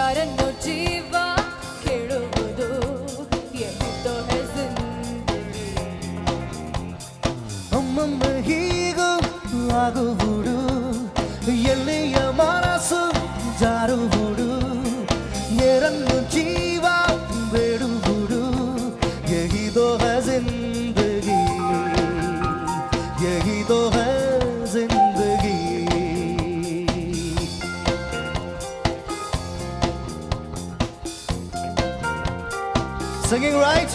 ಯಾರನ್ನು ಜೀವ ಕೇಳುವುದು ಎಲ್ಲಿದ್ದೋ ಹೆಸಂದಿಗೆ ಒಮ್ಮೊಮ್ಮ ಹೀಗೂ ಆಗುವುದು ಎಲ್ಲಿಯ ಮನಸ್ಸು ಜಾರುವುದು ಯಾರನ್ನು ಜೀವ ಬೇಡುವುದು ಯಹಿ ತೋ ಹೈ ಜಿಂದಗಿ ಯಹಿ ತೋ ಹೈ ಜಿಂದಗಿ Singing right?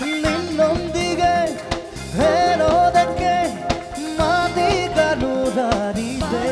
ನಿನ್ನೊಂದಿಗೆ ಹೇಳೋದಕ್ಕೆ ಮಾತಿಗನು ದಾರಿದೆ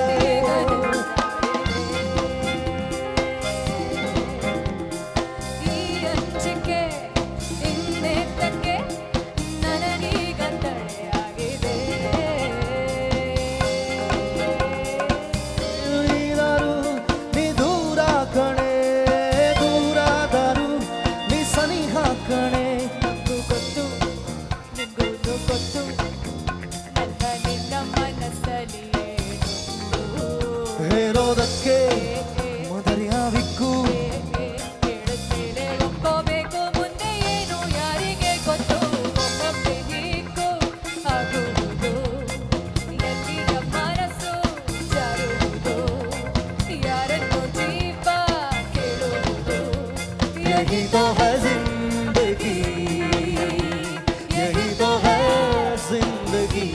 ಹೇಳೋದಕ್ಕೆ ಮೊದಲಿಯಾವಿಕ್ಕು ಹೇಳುತ್ತೇನೆ ಒಪ್ಕೋಬೇಕು ಮುಂದೆ ಏನು ಯಾರಿಗೆ ಗೊತ್ತು ಒಮ್ಮೊಮ್ಮೆ ಹೀಗೂ ಆಗುವುದು ಎಲ್ಲಿಯ ಮನಸ್ಸು ಜಾರುವುದು ಯಾರನ್ನು ಜೀವ ಕೇಳುವುದು ಯಹಿ ತೋ ಹೈ ಜಿಂದಗಿ ಯಹಿ ತೋ ಹೈ ಜಿಂದಗಿ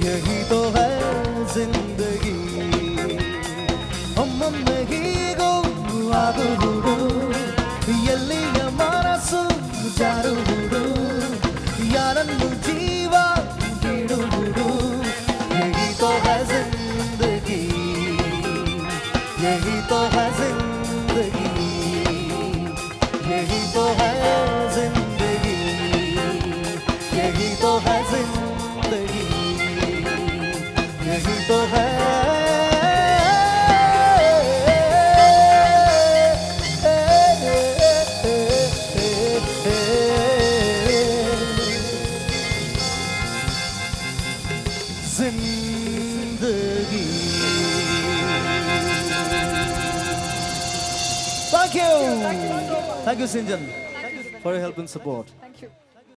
यही तो है जिंदगी ಒಮ್ಮೊಮ್ಮೆ ಹೀಗೂ ಆಗುವುದು ಎಲ್ಲಿಯ ಮನಸ್ಸು ಜಾರುವುದು ಯಾರನ್ನು ಜೀವ ಬಿಡುವುದು ಯಹಿ ತೋ ಹೈ ಜಿಂದಗಿ ಯಹಿ ತೋ ಹೈ ಜಿಂದಗಿ ಯಹಿ ತೋ ಹೈ ಜಿಂದಗಿ ಯಹಿ ತೋ ಹೈ ಜಿಂದಗಿ यही तो है जिंदगी Thank you Sinjan for your help and support. Thank you.